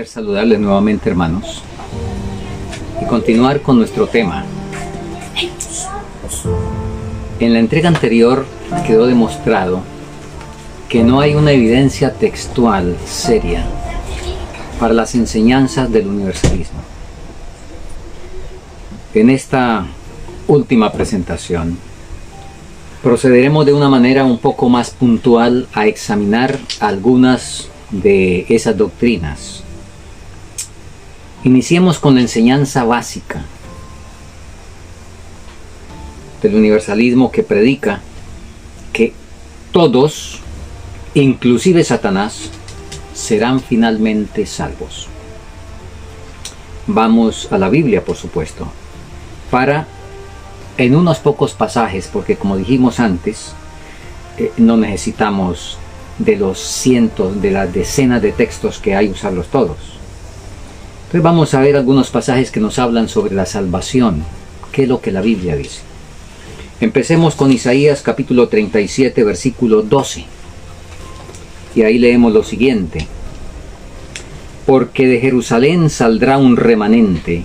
Saludarles nuevamente, hermanos, y continuar con nuestro tema. En la entrega anterior quedó demostrado que no hay una evidencia textual seria para las enseñanzas del universalismo. En esta última presentación procederemos de una manera un poco más puntual a examinar algunas de esas doctrinas. Iniciemos con la enseñanza básica del universalismo, que predica que todos, inclusive Satanás, serán finalmente salvos. Vamos a la Biblia, por supuesto, para en unos pocos pasajes, porque como dijimos antes, no necesitamos de los cientos, de las decenas de textos que hay, usarlos todos. Entonces vamos a ver algunos pasajes que nos hablan sobre la salvación, qué es lo que la Biblia dice. Empecemos con Isaías capítulo 37, versículo 12. Y ahí leemos lo siguiente: porque de Jerusalén saldrá un remanente,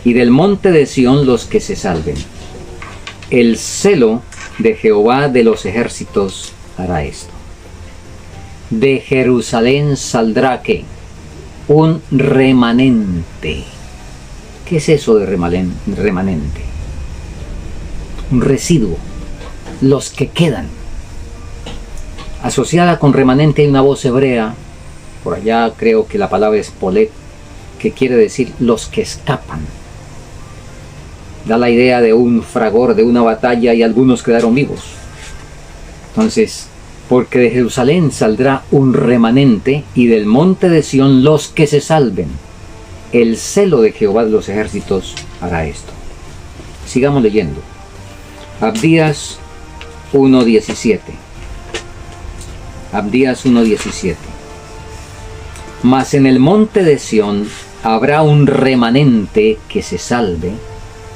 y del monte de Sión los que se salven. El celo de Jehová de los ejércitos hará esto. De Jerusalén saldrá, ¿qué? Un remanente. ¿Qué es eso de remanente? Un residuo. Los que quedan. Asociada con remanente hay una voz hebrea, por allá creo que la palabra es polet, que quiere decir los que escapan. Da la idea de un fragor, de una batalla, y algunos quedaron vivos. Entonces, porque de Jerusalén saldrá un remanente, y del monte de Sión los que se salven. El celo de Jehová de los ejércitos hará esto. Sigamos leyendo. Abdías 1:17. Abdías 1:17. Mas en el monte de Sión habrá un remanente que se salve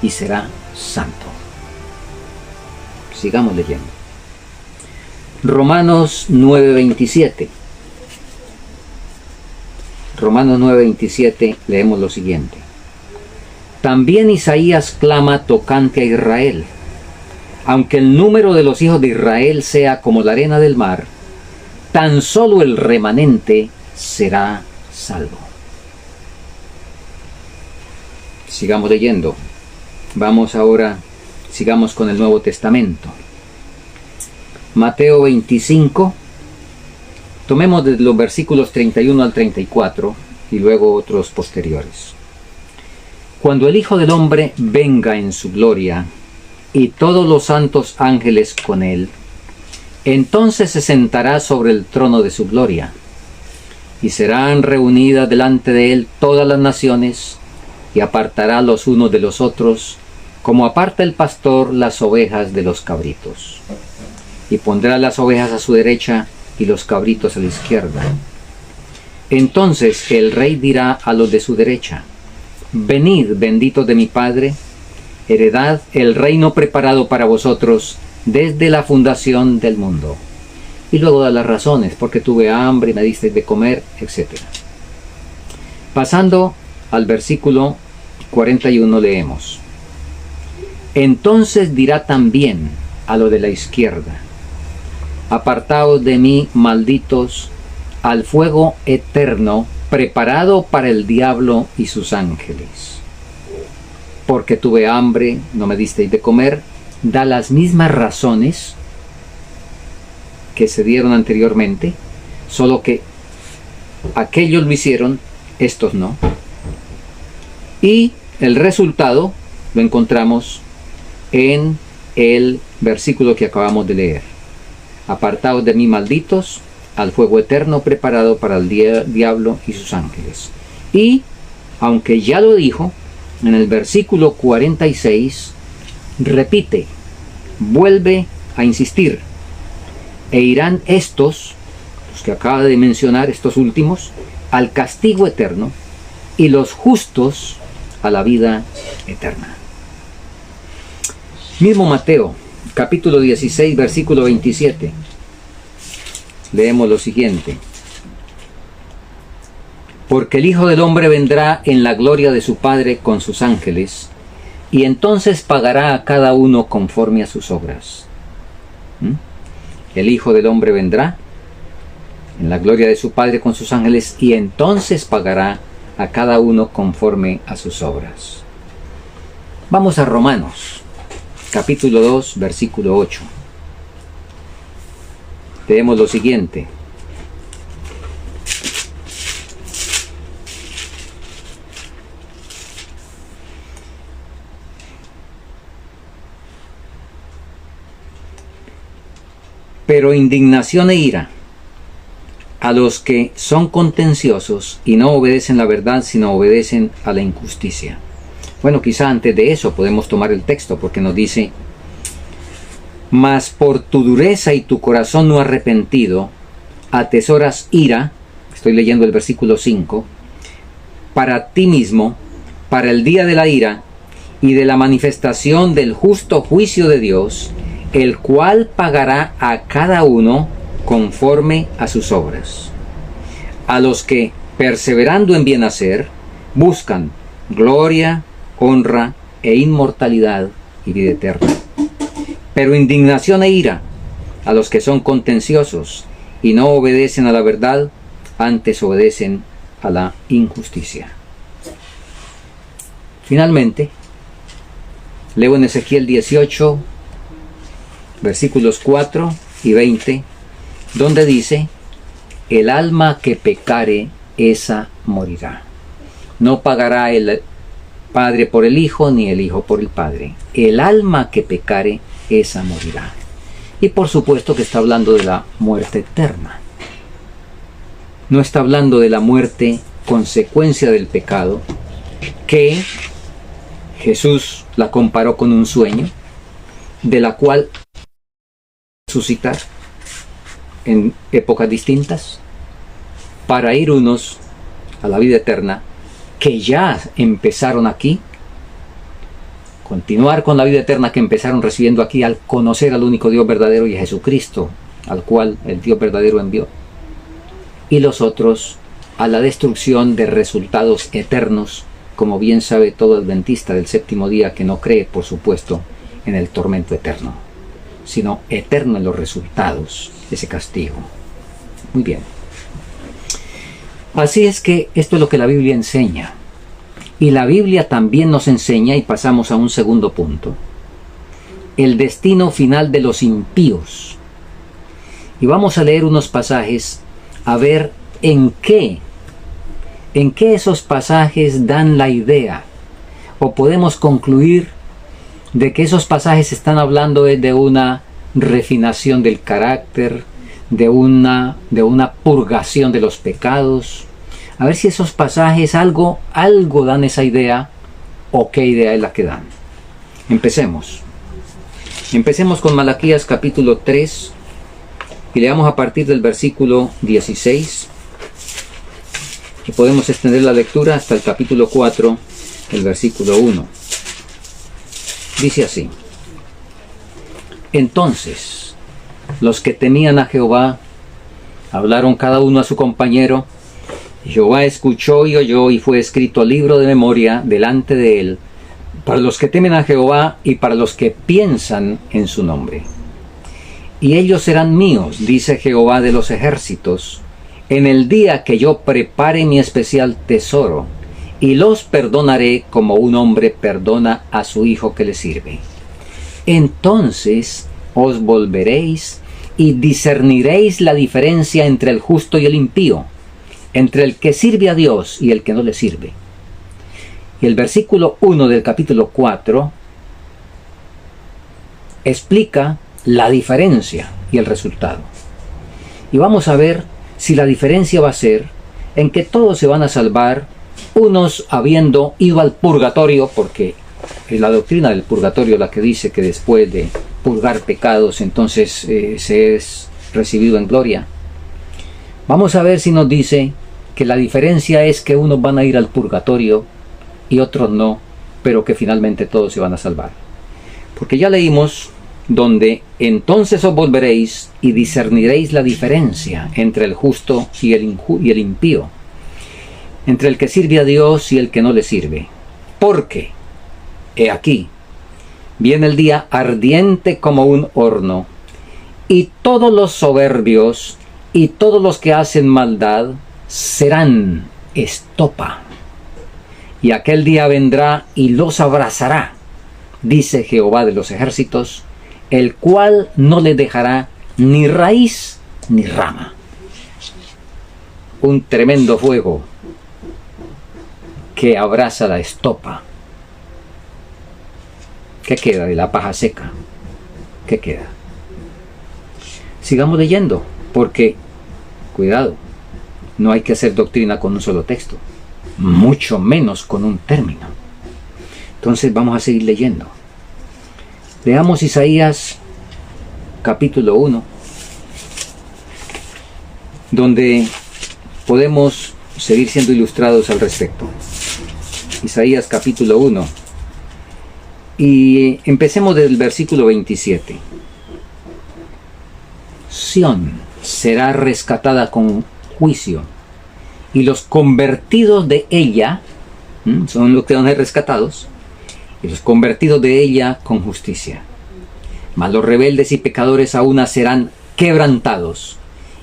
y será santo. Sigamos leyendo. Romanos 9:27. Romanos 9:27, leemos lo siguiente: también Isaías clama tocante a Israel: aunque el número de los hijos de Israel sea como la arena del mar, tan solo el remanente será salvo. Sigamos leyendo. Vamos ahora, sigamos con el Nuevo Testamento. Mateo 25. Tomemos desde los versículos 31 al 34 y luego otros posteriores. Cuando el Hijo del Hombre venga en su gloria y todos los santos ángeles con él, entonces se sentará sobre el trono de su gloria, y serán reunidas delante de él todas las naciones, y apartará los unos de los otros, como aparta el pastor las ovejas de los cabritos. Y pondrá las ovejas a su derecha y los cabritos a la izquierda. Entonces el rey dirá a los de su derecha: venid, benditos de mi Padre, heredad el reino preparado para vosotros desde la fundación del mundo. Y luego da las razones: porque tuve hambre y me disteis de comer, etc. Pasando al versículo 41 leemos: entonces dirá también a lo de la izquierda: apartaos de mí, malditos, al fuego eterno preparado para el diablo y sus ángeles. Porque tuve hambre, no me disteis de comer. Da las mismas razones que se dieron anteriormente, solo que aquellos lo hicieron, estos no. Y el resultado lo encontramos en el versículo que acabamos de leer: apartaos de mí, malditos, al fuego eterno preparado para el diablo y sus ángeles. Y aunque ya lo dijo, en el versículo 46 repite, vuelve a insistir: e irán estos, los que acaba de mencionar, estos últimos, al castigo eterno, y los justos a la vida eterna. Mismo Mateo, capítulo 16, versículo 27. Leemos lo siguiente: Porque el Hijo del Hombre vendrá en la gloria de su Padre con sus ángeles, y entonces pagará a cada uno conforme a sus obras. El Hijo del Hombre vendrá en la gloria de su Padre con sus ángeles, y entonces pagará a cada uno conforme a sus obras. Vamos a Romanos, capítulo 2, versículo 8. Leemos lo siguiente. Pero indignación e ira a los que son contenciosos y no obedecen la verdad, sino obedecen a la injusticia. Bueno, quizá antes de eso podemos tomar el texto, porque nos dice: mas por tu dureza y tu corazón no arrepentido, atesoras ira, estoy leyendo el versículo 5, para ti mismo, para el día de la ira y de la manifestación del justo juicio de Dios, el cual pagará a cada uno conforme a sus obras. A los que, perseverando en bien hacer, buscan gloria, honra e inmortalidad y vida eterna. Pero indignación e ira a los que son contenciosos y no obedecen a la verdad, antes obedecen a la injusticia. Finalmente, leo en Ezequiel 18, versículos 4 y 20, donde dice: el alma que pecare, esa morirá. No pagará el Padre por el Hijo, ni el Hijo por el Padre. El alma que pecare, esa morirá. Y por supuesto que está hablando de la muerte eterna. No está hablando de la muerte consecuencia del pecado, que Jesús la comparó con un sueño, de la cual resucitar en épocas distintas para ir unos a la vida eterna que ya empezaron aquí, continuar con la vida eterna que empezaron recibiendo aquí al conocer al único Dios verdadero y a Jesucristo, al cual el Dios verdadero envió, y los otros a la destrucción de resultados eternos, como bien sabe todo adventista del séptimo día, que no cree, por supuesto, en el tormento eterno, sino eterno en los resultados de ese castigo. Muy bien. Así es que esto es lo que la Biblia enseña. Y la Biblia también nos enseña, y pasamos a un segundo punto, el destino final de los impíos. Y vamos a leer unos pasajes a ver en qué esos pasajes dan la idea, o podemos concluir de que esos pasajes están hablando de una refinación del carácter, de una purgación de los pecados. A ver si esos pasajes algo dan esa idea, o qué idea es la que dan. Empecemos con Malaquías capítulo 3 y leamos a partir del versículo 16, y podemos extender la lectura hasta el capítulo 4, el versículo 1. Dice así: entonces los que temían a Jehová hablaron cada uno a su compañero, y Jehová escuchó y oyó, y fue escrito libro de memoria delante de él, para los que temen a Jehová y para los que piensan en su nombre. Y ellos serán míos, dice Jehová de los ejércitos, en el día que yo prepare mi especial tesoro, y los perdonaré como un hombre perdona a su hijo que le sirve. Entonces os volveréis y discerniréis la diferencia entre el justo y el impío, entre el que sirve a Dios y el que no le sirve. Y el versículo 1 del capítulo 4 explica la diferencia y el resultado. Y vamos a ver si la diferencia va a ser en que todos se van a salvar, unos habiendo ido al purgatorio, porque es la doctrina del purgatorio la que dice que después de purgar pecados entonces se es recibido en gloria. Vamos a ver si nos dice que la diferencia es que unos van a ir al purgatorio y otros no, pero que finalmente todos se van a salvar. Porque ya leímos donde entonces os volveréis y discerniréis la diferencia entre el justo y el impío. entre el que sirve a Dios y el que no le sirve. Porque, he aquí, viene el día ardiente como un horno, y todos los soberbios y todos los que hacen maldad serán estopa. Y aquel día vendrá y los abrazará, dice Jehová de los ejércitos, el cual no le dejará ni raíz ni rama. Un tremendo fuego que abraza la estopa. ¿Qué queda de la paja seca? ¿Qué queda? Sigamos leyendo, porque, cuidado, no hay que hacer doctrina con un solo texto, mucho menos con un término. Entonces vamos a seguir leyendo. Leamos Isaías capítulo 1, donde podemos seguir siendo ilustrados al respecto. Isaías capítulo 1, y empecemos del versículo 27. Sión será rescatada con juicio, y los convertidos de ella, son los que van a ser rescatados, y los convertidos de ella con justicia. Mas los rebeldes y pecadores aún serán quebrantados,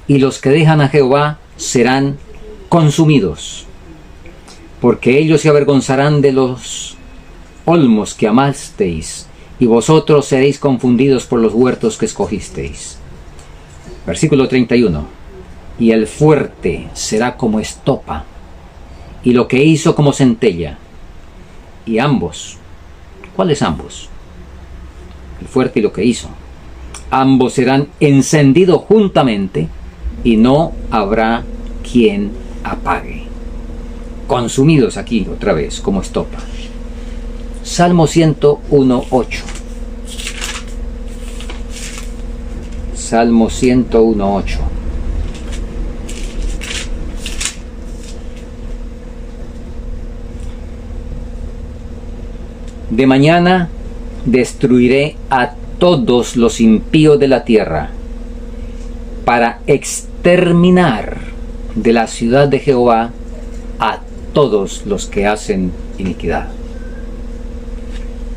y los que dejan a Jehová serán consumidos, porque ellos se avergonzarán de los olmos que amasteis, y vosotros seréis confundidos por los huertos que escogisteis. Versículo 31. Y el fuerte será como estopa, y lo que hizo como centella. Y ambos, ¿cuáles ambos? El fuerte y lo que hizo. Ambos serán encendidos juntamente, y no habrá quien apague. Consumidos aquí otra vez como estopa. Salmo 101.8. Salmo 101.8. De mañana destruiré a todos los impíos de la tierra, para exterminar de la ciudad de Jehová a todos los que hacen iniquidad.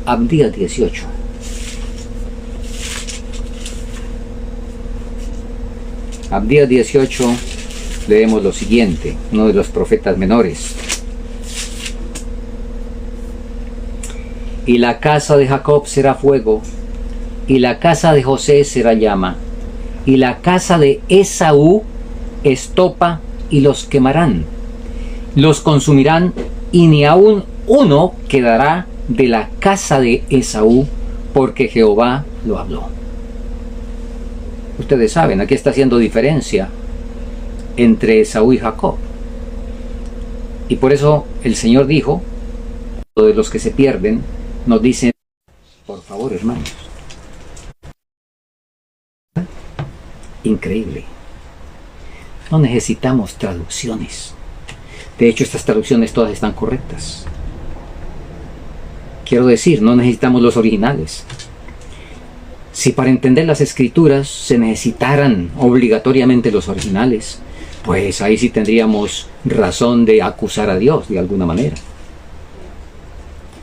Abdías 18. Abdías 18, leemos lo siguiente, uno de los profetas menores. Y la casa de Jacob será fuego, y la casa de José será llama, y la casa de Esaú estopa, y los quemarán, los consumirán, y ni aun uno quedará de la casa de Esaú, porque Jehová lo habló. Ustedes saben, aquí está haciendo diferencia entre Esaú y Jacob. Y por eso el Señor dijo, de los que se pierden, nos dicen, por favor, hermanos. Increíble. No necesitamos traducciones. De hecho, estas traducciones todas están correctas. Quiero decir, no necesitamos los originales. Si para entender las escrituras se necesitaran obligatoriamente los originales, pues ahí sí tendríamos razón de acusar a Dios de alguna manera.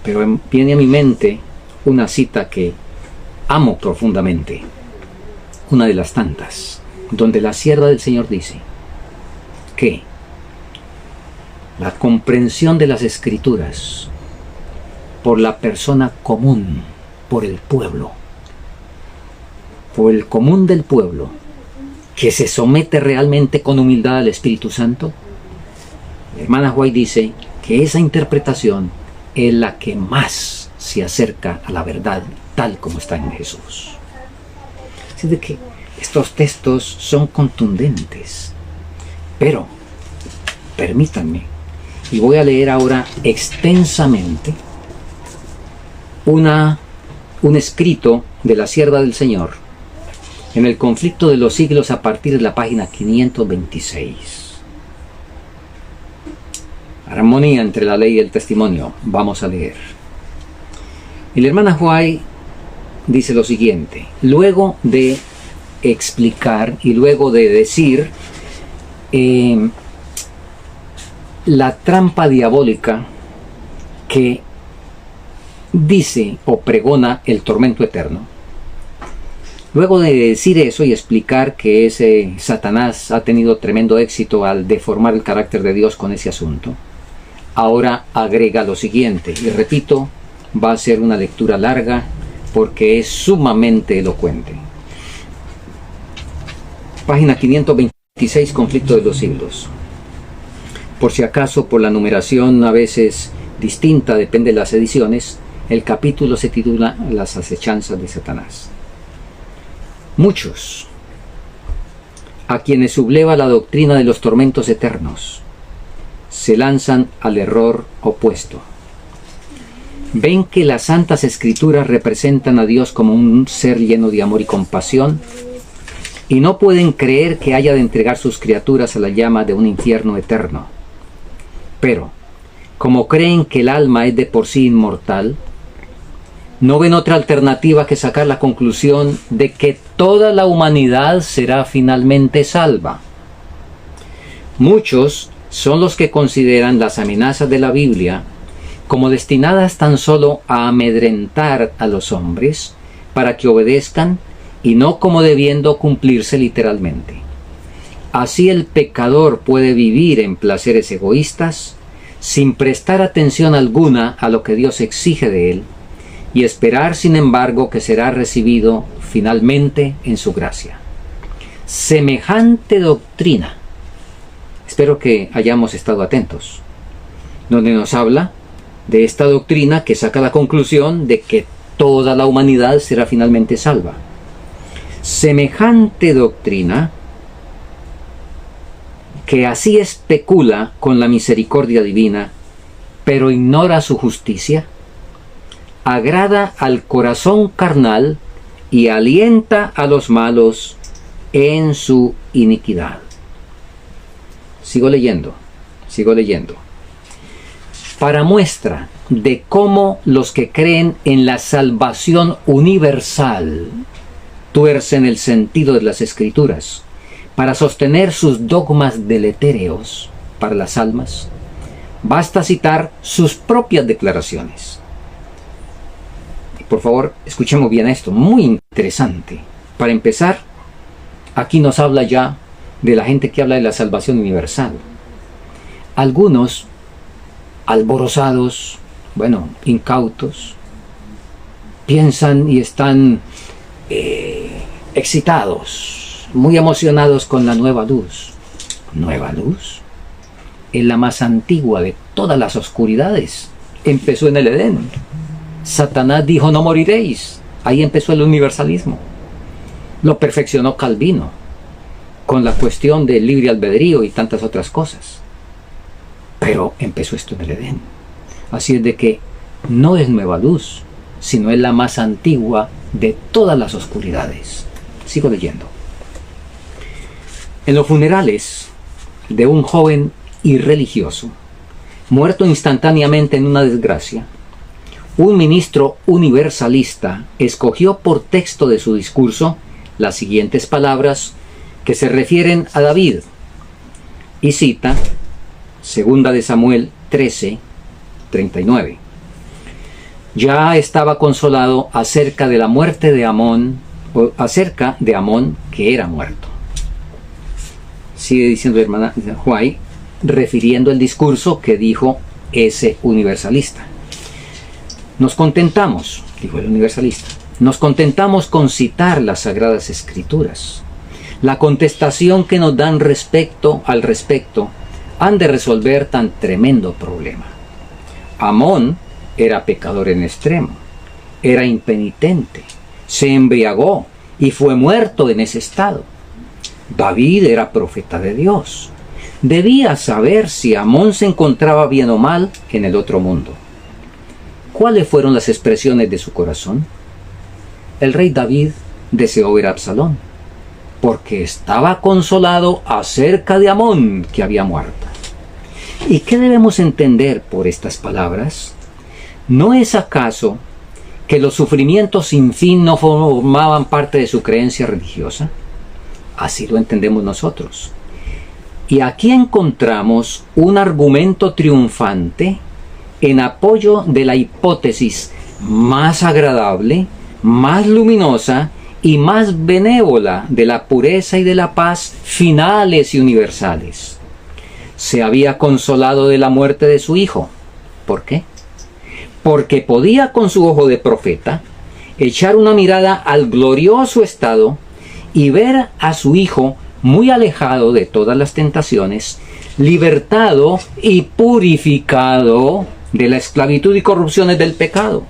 Pero viene a mi mente una cita que amo profundamente, una de las tantas, donde la sierva del Señor dice que la comprensión de las escrituras por la persona común, por el pueblo, por el común del pueblo, que se somete realmente con humildad al Espíritu Santo, la hermana White dice que esa interpretación es la que más se acerca a la verdad tal como está en Jesús. Así de que estos textos son contundentes, pero permítanme, y voy a leer ahora extensamente un escrito de la sierva del Señor en el conflicto de los siglos a partir de la página 526. Armonía entre la ley y el testimonio. Vamos a leer. Y la hermana White dice lo siguiente: luego de explicar y luego de decir la trampa diabólica que dice o pregona el tormento eterno. Luego de decir eso y explicar que ese Satanás ha tenido tremendo éxito al deformar el carácter de Dios con ese asunto, ahora agrega lo siguiente, y repito, va a ser una lectura larga porque es sumamente elocuente. Página 526, Conflicto de los siglos. Por si acaso, por la numeración a veces distinta, depende de las ediciones, el capítulo se titula Las acechanzas de Satanás. Muchos, a quienes subleva la doctrina de los tormentos eternos, se lanzan al error opuesto. Ven que las santas escrituras representan a Dios como un ser lleno de amor y compasión, y no pueden creer que haya de entregar sus criaturas a la llama de un infierno eterno. Pero, como creen que el alma es de por sí inmortal, no ven otra alternativa que sacar la conclusión de que toda la humanidad será finalmente salva. Muchos son los que consideran las amenazas de la Biblia como destinadas tan solo a amedrentar a los hombres para que obedezcan y no como debiendo cumplirse literalmente. Así el pecador puede vivir en placeres egoístas sin prestar atención alguna a lo que Dios exige de él y esperar, sin embargo, que será recibido finalmente en su gracia. Semejante doctrina, espero que hayamos estado atentos, donde nos habla de esta doctrina que saca la conclusión de que toda la humanidad será finalmente salva. Semejante doctrina que así especula con la misericordia divina, pero ignora su justicia, agrada al corazón carnal y alienta a los malos en su iniquidad. Sigo leyendo. Para muestra de cómo los que creen en la salvación universal tuercen el sentido de las Escrituras para sostener sus dogmas deletéreos para las almas, basta citar sus propias declaraciones. Por favor, escuchemos bien esto, muy interesante. Para empezar, aquí nos habla ya de la gente que habla de la salvación universal. Algunos, alborozados, incautos, piensan y están excitados, muy emocionados con la nueva luz. ¿Nueva luz? Es la más antigua de todas las oscuridades. Empezó en el Edén. Satanás dijo: no moriréis. Ahí empezó el universalismo. Lo perfeccionó Calvino con la cuestión del libre albedrío y tantas otras cosas. Pero empezó esto en el Edén. Así es de que no es nueva luz, sino es la más antigua de todas las oscuridades. Sigo leyendo. En los funerales de un joven irreligioso, muerto instantáneamente en una desgracia, un ministro universalista escogió por texto de su discurso las siguientes palabras que se refieren a David, y cita 2 de Samuel 13:39. Ya estaba consolado acerca de la muerte de Amón, o acerca de Amón que era muerto. Sigue diciendo la hermana White, refiriendo el discurso que dijo ese universalista. Nos contentamos, dijo el universalista, nos contentamos con citar las Sagradas Escrituras. La contestación que nos dan al respecto han de resolver tan tremendo problema. Amón era pecador en extremo, era impenitente, se embriagó y fue muerto en ese estado. David era profeta de Dios. Debía saber si Amón se encontraba bien o mal en el otro mundo. ¿Cuáles fueron las expresiones de su corazón? El rey David deseó ver a Absalón, porque estaba consolado acerca de Amón que había muerto. ¿Y qué debemos entender por estas palabras? ¿No es acaso que los sufrimientos sin fin no formaban parte de su creencia religiosa? Así lo entendemos nosotros. Y aquí encontramos un argumento triunfante en apoyo de la hipótesis más agradable, más luminosa y más benévola de la pureza y de la paz finales y universales. Se había consolado de la muerte de su hijo. ¿Por qué? Porque podía con su ojo de profeta echar una mirada al glorioso estado y ver a su hijo muy alejado de todas las tentaciones, libertado y purificado de la esclavitud y corrupciones del pecado.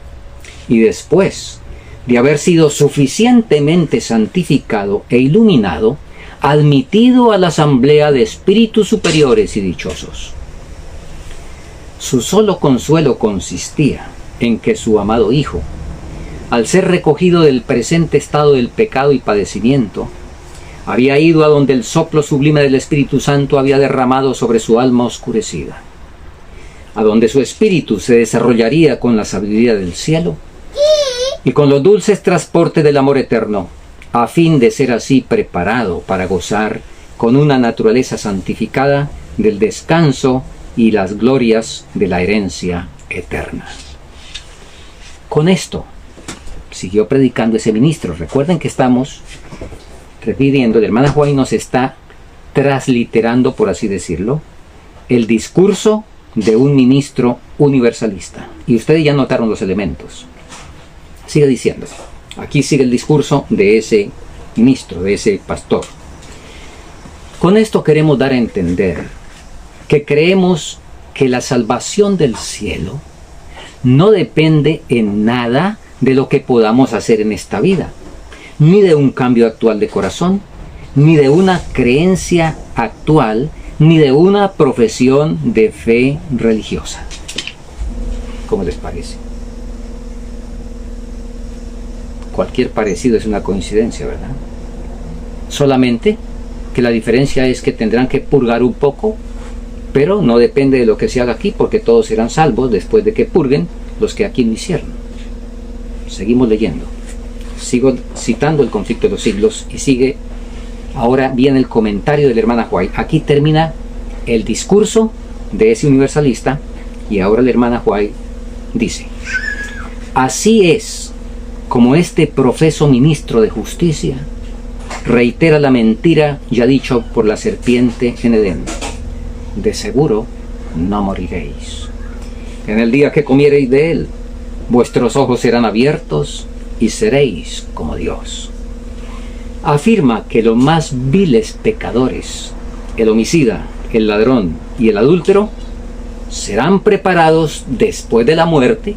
Y después de haber sido suficientemente santificado e iluminado, admitido a la asamblea de espíritus superiores y dichosos. Su solo consuelo consistía en que su amado hijo, al ser recogido del presente estado del pecado y padecimiento, había ido a donde el soplo sublime del Espíritu Santo había derramado sobre su alma oscurecida, a donde su espíritu se desarrollaría con la sabiduría del cielo y con los dulces transportes del amor eterno, a fin de ser así preparado para gozar con una naturaleza santificada del descanso y las glorias de la herencia eterna. Con esto siguió predicando ese ministro. Recuerden que estamos repitiendo, la hermana White nos está transliterando, por así decirlo, el discurso de un ministro universalista. Y ustedes ya notaron los elementos. Sigue diciendo. Aquí sigue el discurso de ese ministro, de ese pastor. Con esto queremos dar a entender que creemos que la salvación del cielo no depende en nada de lo que podamos hacer en esta vida, ni de un cambio actual de corazón, ni de una creencia actual, ni de una profesión de fe religiosa. ¿Cómo les parece? Cualquier parecido es una coincidencia, ¿verdad? Solamente que la diferencia es que tendrán que purgar un poco, pero no depende de lo que se haga aquí, porque todos serán salvos después de que purguen los que aquí lo hicieron. Seguimos leyendo. Sigo citando el conflicto de los siglos y sigue. Ahora viene el comentario de la hermana White. Aquí termina el discurso de ese universalista y ahora la hermana White dice: así es como este profeso ministro de justicia reitera la mentira ya dicho por la serpiente en Edén: de seguro no moriréis. En el día que comiereis de él, vuestros ojos serán abiertos y seréis como Dios. Afirma que los más viles pecadores, el homicida, el ladrón y el adúltero, serán preparados después de la muerte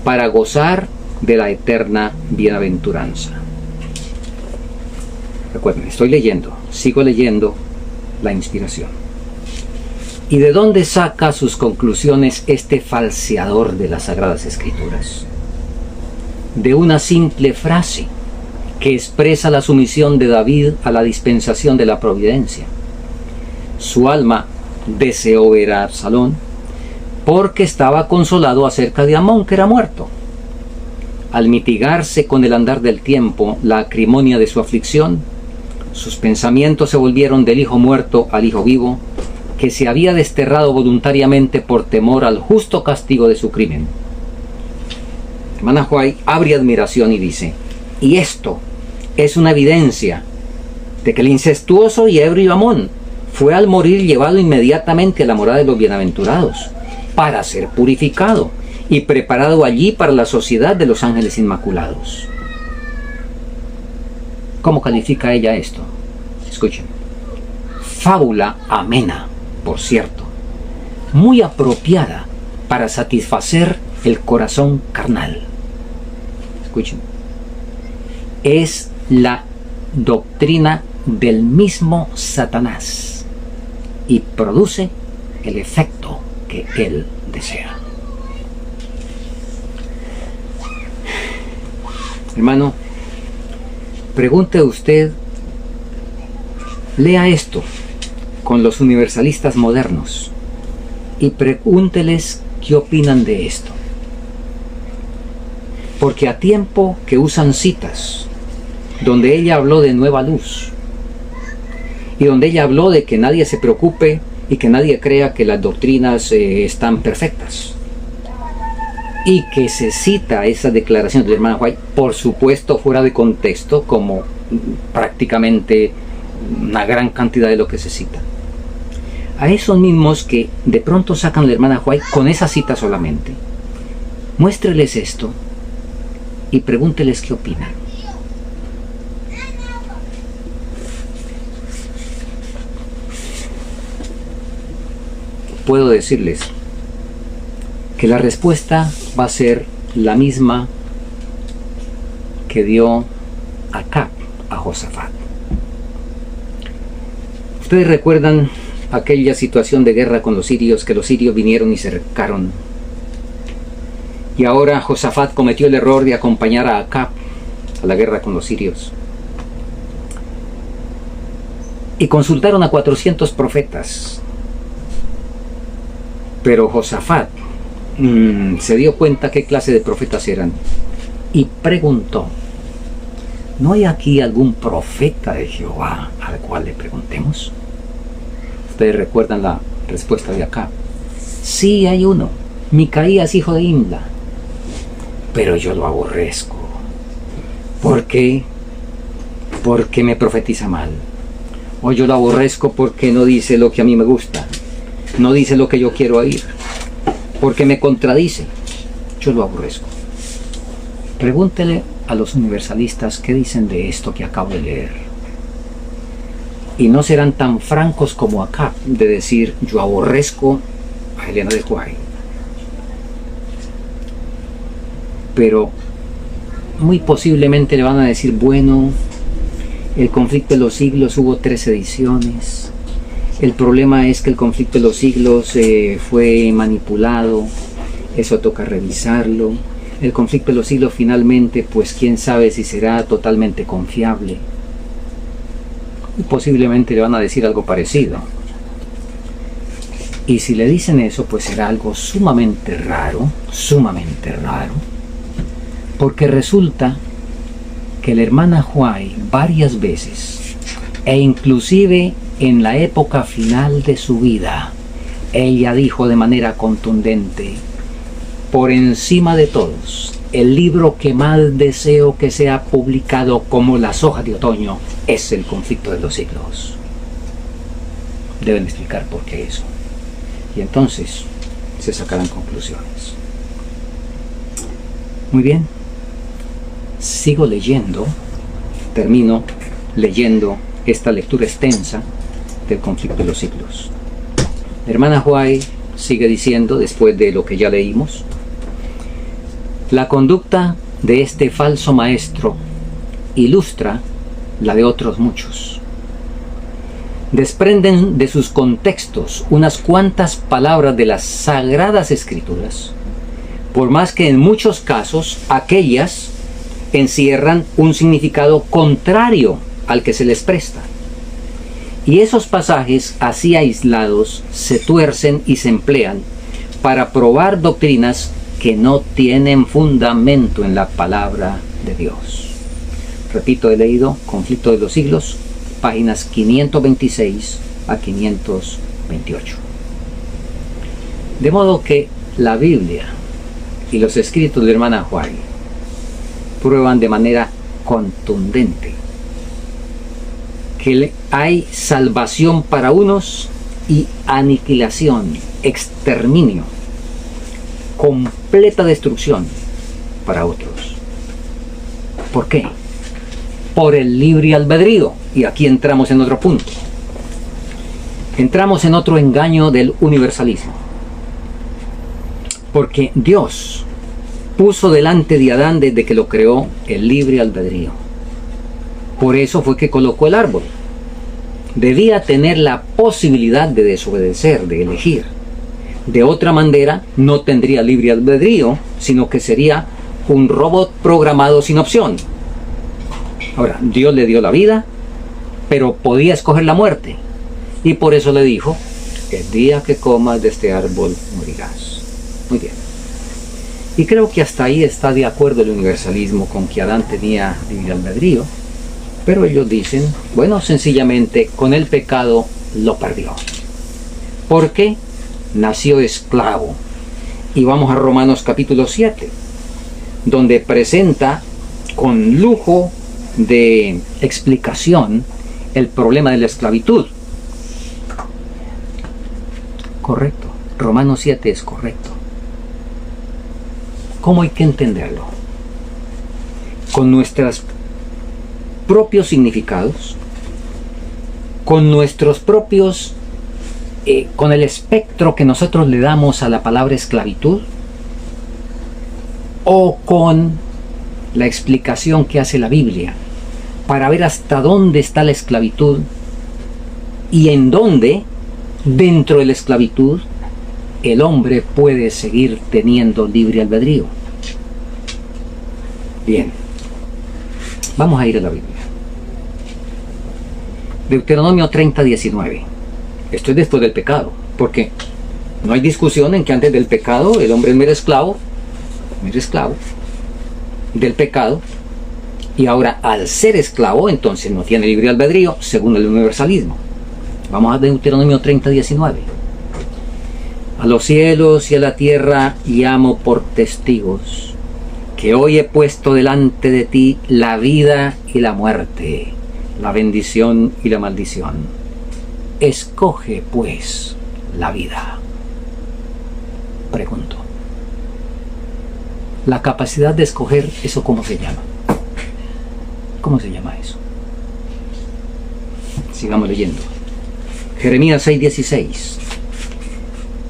para gozar de la eterna bienaventuranza. Recuerden, estoy leyendo, sigo leyendo la inspiración. ¿Y de dónde saca sus conclusiones este falseador de las Sagradas Escrituras? De una simple frase que expresa la sumisión de David a la dispensación de la providencia. Su alma deseó ver a Absalón porque estaba consolado acerca de Amón, que era muerto. Al mitigarse con el andar del tiempo la acrimonia de su aflicción, sus pensamientos se volvieron del hijo muerto al hijo vivo, que se había desterrado voluntariamente por temor al justo castigo de su crimen. Hermana White abre admiración y dice: y esto es una evidencia de que el incestuoso y ebrio Amón fue al morir llevado inmediatamente a la morada de los bienaventurados para ser purificado y preparado allí para la sociedad de los ángeles inmaculados. ¿Cómo califica ella esto? Escuchen. Fábula amena, por cierto, muy apropiada para satisfacer el corazón carnal. Escuchen. Es la doctrina del mismo Satanás y produce el efecto que él desea. Hermano, pregunte usted, lea esto con los universalistas modernos y pregúnteles qué opinan de esto. Porque a tiempo que usan citas donde ella habló de nueva luz y donde ella habló de que nadie se preocupe y que nadie crea que las doctrinas están perfectas. Y que se cita esa declaración de la hermana White, por supuesto fuera de contexto, como prácticamente una gran cantidad de lo que se cita. A esos mismos que de pronto sacan a la hermana White con esa cita solamente, muéstreles esto y pregúnteles qué opinan. Puedo decirles que la respuesta va a ser la misma que dio Acab a Josafat. Ustedes recuerdan aquella situación de guerra con los sirios, que los sirios vinieron y se cercaron. Y ahora Josafat cometió el error de acompañar a Acab a la guerra con los sirios. Y consultaron a 400 profetas. Pero Josafat se dio cuenta qué clase de profetas eran y preguntó: ¿no hay aquí algún profeta de Jehová al cual le preguntemos? Ustedes recuerdan la respuesta de Acab. Sí, hay uno, Micaías, hijo de Imla, pero yo lo aborrezco. ¿Por qué? Porque me profetiza mal. O yo lo aborrezco porque no dice lo que a mí me gusta, no dice lo que yo quiero oír, porque me contradice. Yo lo aborrezco. Pregúntele a los universalistas qué dicen de esto que acabo de leer. Y no serán tan francos como acá de decir yo aborrezco a Elena de White. Pero muy posiblemente le van a decir, bueno, el conflicto de los siglos hubo 3 ediciones. El problema es que el conflicto de los siglos fue manipulado. Eso toca revisarlo. El conflicto de los siglos finalmente, pues quién sabe si será totalmente confiable. Y posiblemente le van a decir algo parecido. Y si le dicen eso, pues será algo sumamente raro, porque resulta que la hermana White varias veces, e inclusive en la época final de su vida, ella dijo de manera contundente: por encima de todos, el libro que más deseo que sea publicado como las hojas de otoño es el conflicto de los siglos. Deben explicar por qué eso. Y entonces se sacarán conclusiones. Muy bien. Sigo leyendo, termino leyendo esta lectura extensa del conflicto de los siglos. La hermana White sigue diciendo, después de lo que ya leímos: la conducta de este falso maestro ilustra la de otros muchos. Desprenden de sus contextos unas cuantas palabras de las Sagradas Escrituras, por más que en muchos casos aquellas encierran un significado contrario al que se les presta. Y esos pasajes así aislados se tuercen y se emplean para probar doctrinas que no tienen fundamento en la palabra de Dios. Repito, he leído Conflicto de los Siglos, páginas 526 a 528. De modo que la Biblia y los escritos de la hermana White prueban de manera contundente que hay salvación para unos y aniquilación, exterminio, completa destrucción para otros. ¿Por qué? Por el libre albedrío. Y aquí entramos en otro punto. Entramos en otro engaño del universalismo. Porque Dios puso delante de Adán, desde que lo creó, el libre albedrío. Por eso fue que colocó el árbol. Debía tener la posibilidad de desobedecer, de elegir. De otra manera, no tendría libre albedrío, sino que sería un robot programado sin opción. Ahora, Dios le dio la vida, pero podía escoger la muerte. Y por eso le dijo: el día que comas de este árbol morirás. Muy bien. Y creo que hasta ahí está de acuerdo el universalismo con que Adán tenía libre albedrío. Pero ellos dicen, bueno, sencillamente con el pecado lo perdió. ¿Por qué? Nació esclavo. Y vamos a Romanos capítulo 7, donde presenta con lujo de explicación el problema de la esclavitud. Correcto, Romanos 7 es correcto. ¿Cómo hay que entenderlo? Con nuestros propios significados, con nuestros propios, con el espectro que nosotros le damos a la palabra esclavitud, o con la explicación que hace la Biblia, para ver hasta dónde está la esclavitud y en dónde, dentro de la esclavitud, el hombre puede seguir teniendo libre albedrío. Bien, vamos a ir a la Biblia. Deuteronomio 30:19. Esto es después del pecado, porque no hay discusión en que antes del pecado el hombre era esclavo del pecado, y ahora al ser esclavo entonces no tiene libre albedrío según el universalismo. Vamos a Deuteronomio 30:19. A los cielos y a la tierra llamo por testigos que hoy he puesto delante de ti la vida y la muerte, la bendición y la maldición. Escoge pues la vida. Pregunto, la capacidad de escoger, ¿eso cómo se llama? ¿Cómo se llama eso? Sigamos leyendo. Jeremías 6:16.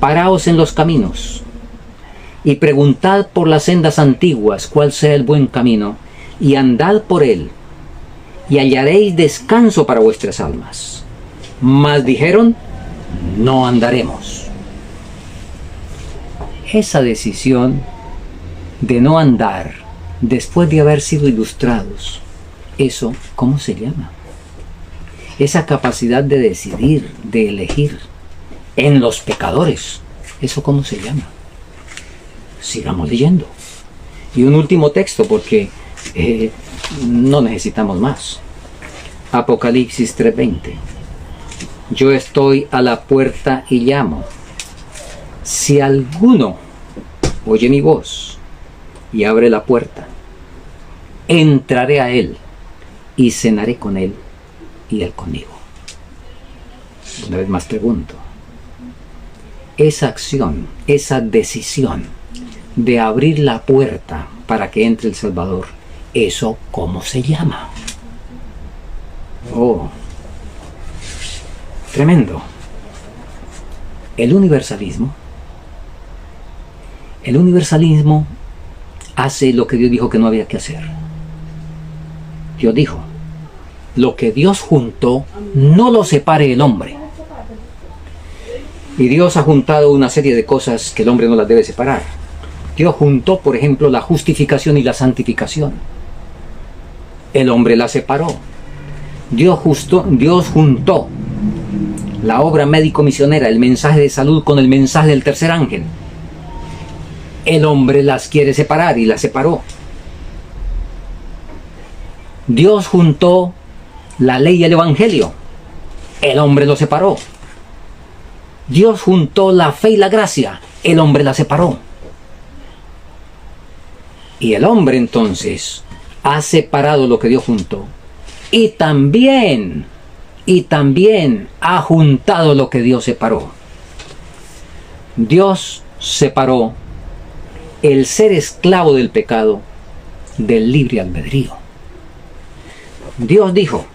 Paraos en los caminos y preguntad por las sendas antiguas cuál sea el buen camino, y andad por él, y hallaréis descanso para vuestras almas. Mas dijeron, no andaremos. Esa decisión de no andar después de haber sido ilustrados, ¿eso cómo se llama? Esa capacidad de decidir, de elegir en los pecadores, ¿eso cómo se llama? Sigamos leyendo. Y un último texto, porque no necesitamos más. Apocalipsis 3:20. Yo estoy a la puerta y llamo. Si alguno oye mi voz y abre la puerta, entraré a él y cenaré con él y él conmigo. Una vez más pregunto, esa acción, esa decisión de abrir la puerta para que entre el Salvador, ¿eso cómo se llama? Oh, tremendo. El universalismo hace lo que Dios dijo que no había que hacer. Dios dijo, lo que Dios juntó, no lo separe el hombre. Y Dios ha juntado una serie de cosas que el hombre no las debe separar. Dios juntó, por ejemplo, la justificación y la santificación. El hombre la separó. Dios juntó la obra médico-misionera, el mensaje de salud con el mensaje del tercer ángel. El hombre las quiere separar y las separó. Dios juntó la ley y el evangelio. El hombre lo separó. Dios juntó la fe y la gracia. El hombre la separó. Y el hombre entonces ha separado lo que Dios juntó. Y también ha juntado lo que Dios separó. Dios separó el ser esclavo del pecado del libre albedrío. Dios dijo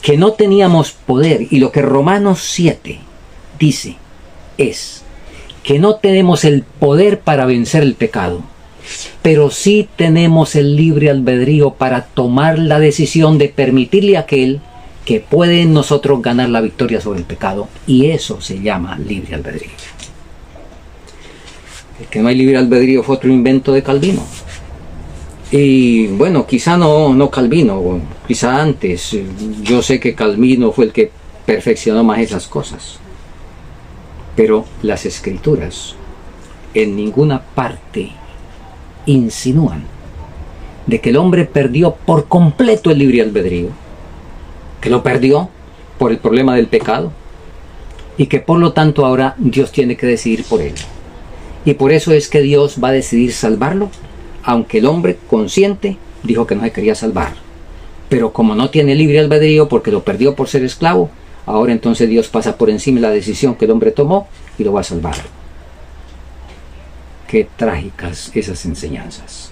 que no teníamos poder, y lo que Romanos 7 dice es que no tenemos el poder para vencer el pecado, pero sí tenemos el libre albedrío para tomar la decisión de permitirle a aquel que puede en nosotros ganar la victoria sobre el pecado, y eso se llama libre albedrío. El que no hay libre albedrío fue otro invento de Calvino. Y bueno, quizá no Calvino, quizá antes. Yo sé que Calvino fue el que perfeccionó más esas cosas. Pero las escrituras en ninguna parte insinúan de que el hombre perdió por completo el libre albedrío que lo perdió por el problema del pecado y que por lo tanto ahora Dios tiene que decidir por él. Y por eso es que Dios va a decidir salvarlo, aunque el hombre consciente dijo que no se quería salvar. Pero como no tiene libre albedrío porque lo perdió por ser esclavo, ahora entonces Dios pasa por encima de la decisión que el hombre tomó y lo va a salvar. Qué trágicas esas enseñanzas.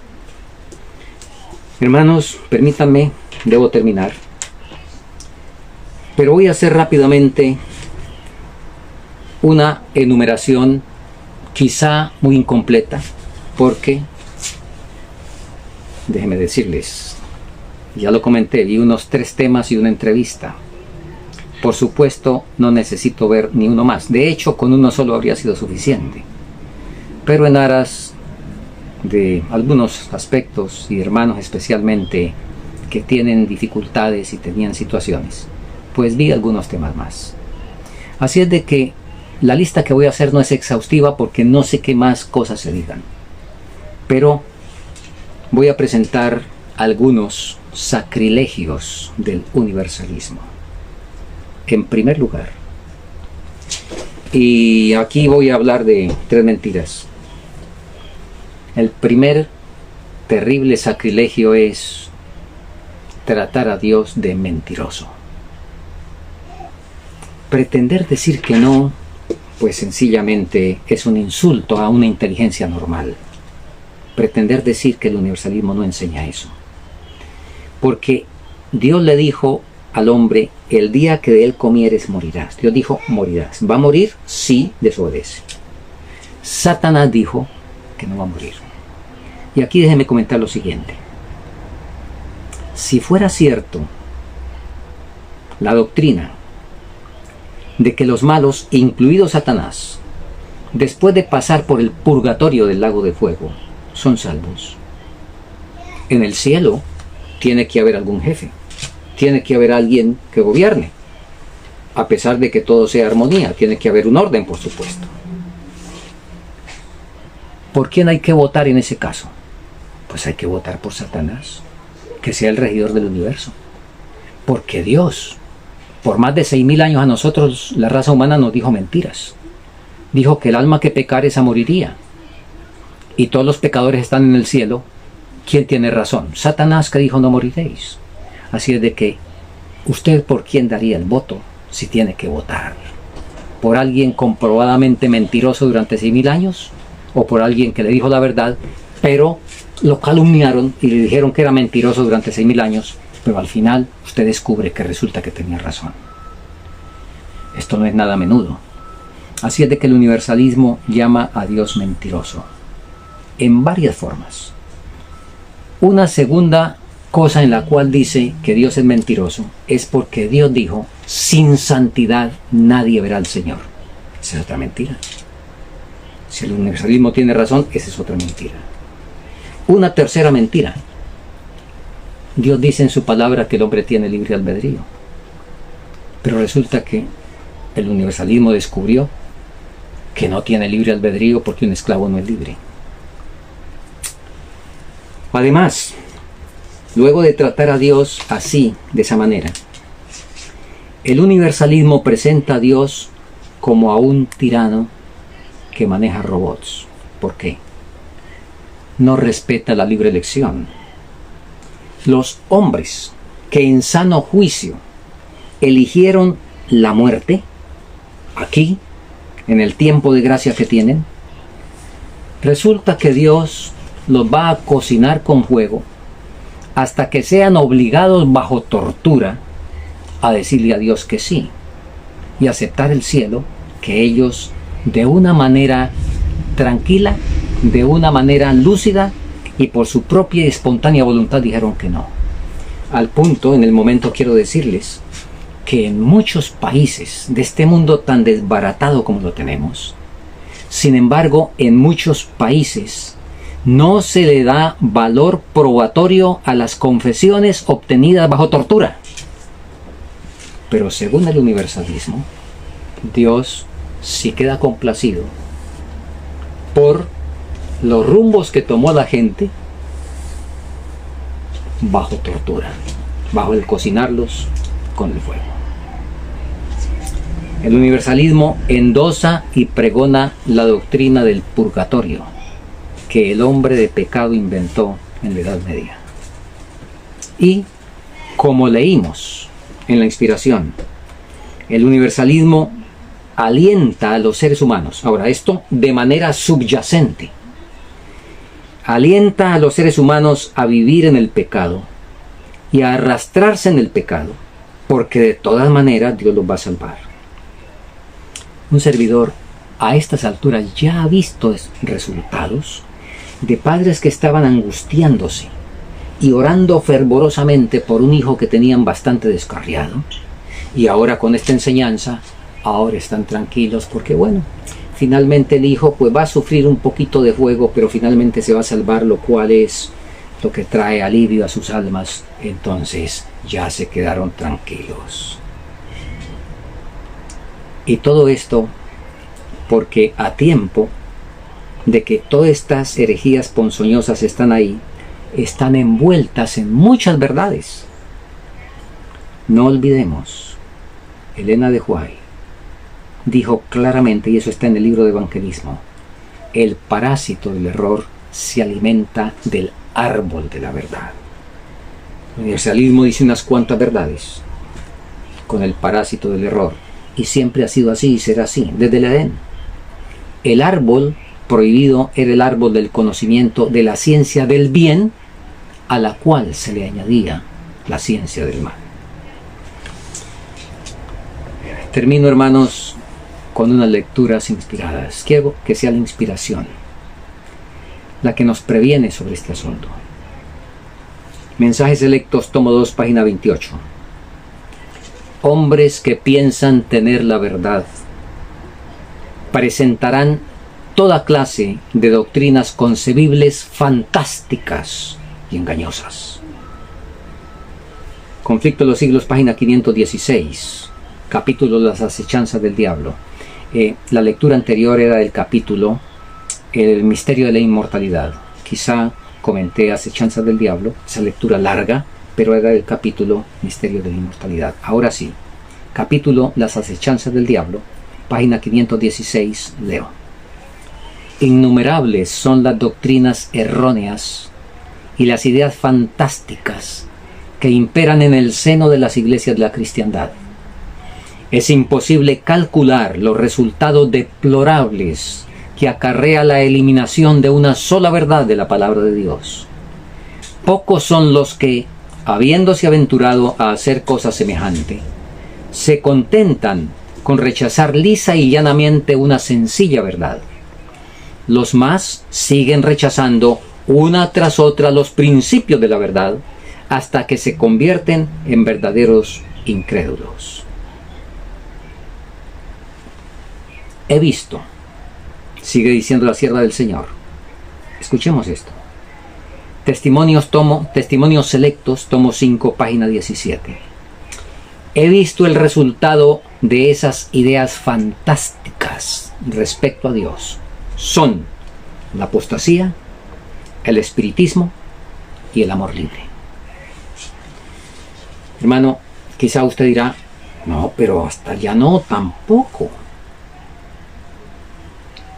Hermanos, permítanme, debo terminar. Pero voy a hacer rápidamente una enumeración quizá muy incompleta, porque, déjenme decirles, ya lo comenté, vi unos 3 temas y una entrevista. Por supuesto, no necesito ver ni uno más. De hecho, con uno solo habría sido suficiente. Pero en aras de algunos aspectos y hermanos especialmente que tienen dificultades y tenían situaciones, pues vi algunos temas más. Así es de que la lista que voy a hacer no es exhaustiva porque no sé qué más cosas se digan. Pero voy a presentar algunos sacrilegios del universalismo. En primer lugar, y aquí voy a hablar de 3 mentiras. El primer terrible sacrilegio es tratar a Dios de mentiroso. Pretender decir que no, pues sencillamente es un insulto a una inteligencia normal. Pretender decir que el universalismo no enseña eso. Porque Dios le dijo al hombre, el día que de él comieres morirás. Dios dijo, morirás. ¿Va a morir? Sí, desobedece. Satanás dijo que no va a morir. Y aquí déjenme comentar lo siguiente. Si fuera cierto la doctrina de que los malos, incluido Satanás, después de pasar por el purgatorio del lago de fuego, son salvos, en el cielo tiene que haber algún jefe, tiene que haber alguien que gobierne, a pesar de que todo sea armonía, tiene que haber un orden, por supuesto. ¿Por quién hay que votar en ese caso? Pues hay que votar por Satanás, que sea el regidor del universo. Porque Dios, por más de 6.000 años a nosotros, la raza humana nos dijo mentiras. Dijo que el alma que pecare esa moriría. Y todos los pecadores están en el cielo. ¿Quién tiene razón? Satanás, que dijo no moriréis. Así es de que, ¿usted por quién daría el voto si tiene que votar? ¿Por alguien comprobadamente mentiroso durante 6.000 años? ¿O por alguien que le dijo la verdad, pero lo calumniaron y le dijeron que era mentiroso durante 6.000 años, pero al final usted descubre que resulta que tenía razón? Esto no es nada menudo. Así es de que el universalismo llama a Dios mentiroso, en varias formas. Una segunda cosa en la cual dice que Dios es mentiroso es porque Dios dijo, sin santidad nadie verá al Señor. Esa es otra mentira. Si el universalismo tiene razón, esa es otra mentira. Una tercera mentira. Dios dice en su palabra que el hombre tiene libre albedrío. Pero resulta que el universalismo descubrió que no tiene libre albedrío porque un esclavo no es libre. Además, luego de tratar a Dios así, de esa manera, el universalismo presenta a Dios como a un tirano que maneja robots. ¿Por qué? No respeta la libre elección. Los hombres que en sano juicio eligieron la muerte, aquí, en el tiempo de gracia que tienen, resulta que Dios los va a cocinar con fuego hasta que sean obligados bajo tortura a decirle a Dios que sí y aceptar el cielo que ellos de una manera tranquila, de una manera lúcida y por su propia y espontánea voluntad dijeron que no. Al punto, en el momento quiero decirles que en muchos países de este mundo tan desbaratado como lo tenemos, sin embargo, en muchos países no se le da valor probatorio a las confesiones obtenidas bajo tortura. Pero según el universalismo, Dios sí queda complacido por los rumbos que tomó la gente bajo tortura, bajo el cocinarlos con el fuego. El universalismo endosa y pregona la doctrina del purgatorio que el hombre de pecado inventó en la Edad Media. Y, como leímos en la inspiración, el universalismo alienta a los seres humanos, ahora esto de manera subyacente, alienta a los seres humanos a vivir en el pecado y a arrastrarse en el pecado, porque de todas maneras Dios los va a salvar. Un servidor a estas alturas ya ha visto resultados de padres que estaban angustiándose y orando fervorosamente por un hijo que tenían bastante descarriado, y ahora con esta enseñanza, ahora están tranquilos porque bueno, finalmente el hijo pues va a sufrir un poquito de fuego, pero finalmente se va a salvar, lo cual es lo que trae alivio a sus almas. Entonces ya se quedaron tranquilos. Y todo esto porque a tiempo de que todas estas herejías ponzoñosas están ahí, están envueltas en muchas verdades. No olvidemos, Elena de White dijo claramente, y eso está en el libro de Evangelismo, el parásito del error se alimenta del árbol de la verdad. El universalismo dice unas cuantas verdades con el parásito del error, y siempre ha sido así y será así, desde el Edén. El árbol prohibido era el árbol del conocimiento de la ciencia del bien, a la cual se le añadía la ciencia del mal. Termino, hermanos, con unas lecturas inspiradas. Quiero que sea la inspiración la que nos previene sobre este asunto. Mensajes Selectos, tomo 2, página 28. Hombres que piensan tener la verdad presentarán toda clase de doctrinas concebibles fantásticas y engañosas. Conflicto de los siglos, página 516, capítulo Las acechanzas del diablo. La lectura anterior era del capítulo El misterio de la inmortalidad. Quizá comenté Acechanzas del diablo, esa lectura larga, pero era del capítulo Misterio de la inmortalidad. Ahora sí, capítulo Las acechanzas del diablo, página 516, leo. Innumerables son las doctrinas erróneas y las ideas fantásticas que imperan en el seno de las iglesias de la cristiandad. Es imposible calcular los resultados deplorables que acarrea la eliminación de una sola verdad de la palabra de Dios. Pocos son los que, habiéndose aventurado a hacer cosa semejante, se contentan con rechazar lisa y llanamente una sencilla verdad. Los más siguen rechazando una tras otra los principios de la verdad hasta que se convierten en verdaderos incrédulos. He visto, sigue diciendo la sierva del Señor, escuchemos esto. Testimonios Selectos, tomo 5, página 17. He visto el resultado de esas ideas fantásticas respecto a Dios. Son la apostasía, el espiritismo y el amor libre. Hermano, quizá usted dirá, no, pero hasta allá no, tampoco.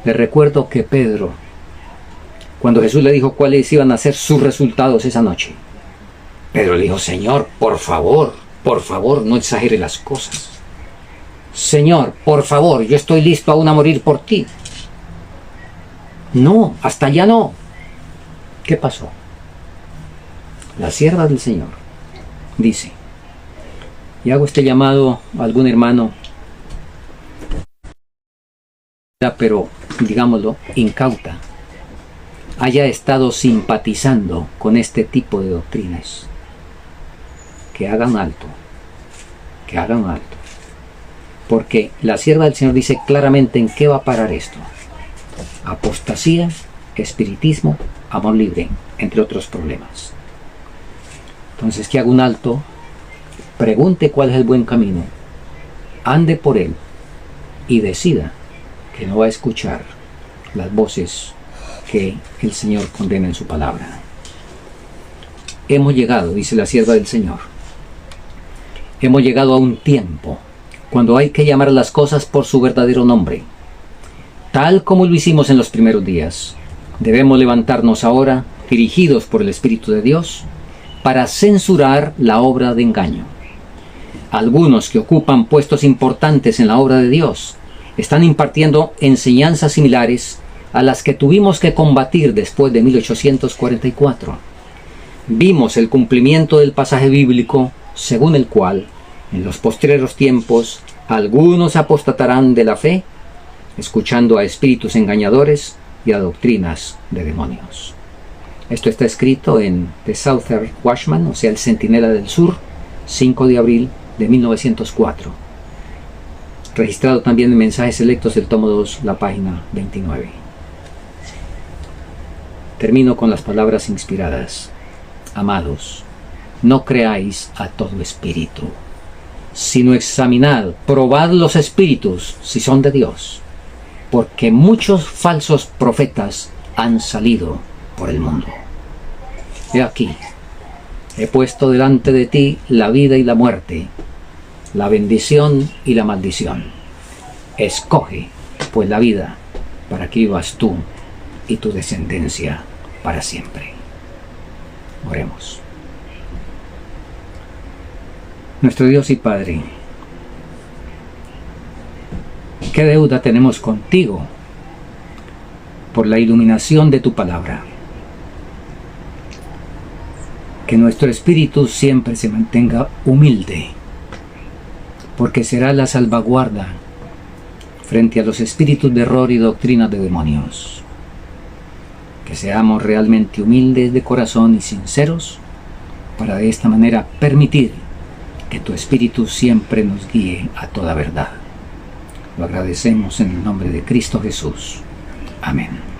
Le recuerdo que Pedro, cuando Jesús le dijo cuáles iban a ser sus resultados esa noche, Pedro le dijo, Señor, por favor, no exagere las cosas. Señor, por favor, yo estoy listo aún a morir por ti. No, hasta allá no. ¿Qué pasó? La sierva del Señor dice, y hago este llamado a algún hermano, pero digámoslo, incauta, haya estado simpatizando con este tipo de doctrinas, que hagan alto, porque la sierva del Señor dice claramente en qué va a parar esto: apostasía, espiritismo, amor libre, entre otros problemas. Entonces, que haga un alto, pregunte cuál es el buen camino, ande por él y decida que no va a escuchar las voces que el Señor condena en su palabra. Hemos llegado, dice la sierva del Señor, Hemos llegado a un tiempo cuando hay que llamar las cosas por su verdadero nombre. Tal como lo hicimos en los primeros días, debemos levantarnos ahora, dirigidos por el Espíritu de Dios, para censurar la obra de engaño. Algunos que ocupan puestos importantes en la obra de Dios están impartiendo enseñanzas similares a las que tuvimos que combatir después de 1844. Vimos el cumplimiento del pasaje bíblico según el cual, en los postreros tiempos, algunos apostatarán de la fe, escuchando a espíritus engañadores y a doctrinas de demonios. Esto está escrito en The Southern Watchman, o sea, el Centinela del Sur, 5 de abril de 1904. Registrado también en Mensajes Selectos del tomo 2, la página 29. Termino con las palabras inspiradas. Amados, no creáis a todo espíritu, sino examinad, probad los espíritus si son de Dios, porque muchos falsos profetas han salido por el mundo. He aquí, he puesto delante de ti la vida y la muerte, la bendición y la maldición. Escoge, pues, la vida, para que vivas tú y tu descendencia para siempre. Oremos. Nuestro Dios y Padre, ¿qué deuda tenemos contigo por la iluminación de tu palabra? Que nuestro espíritu siempre se mantenga humilde, porque será la salvaguarda frente a los espíritus de error y doctrina de demonios. Que seamos realmente humildes de corazón y sinceros, para de esta manera permitir que tu espíritu siempre nos guíe a toda verdad. Lo agradecemos en el nombre de Cristo Jesús. Amén.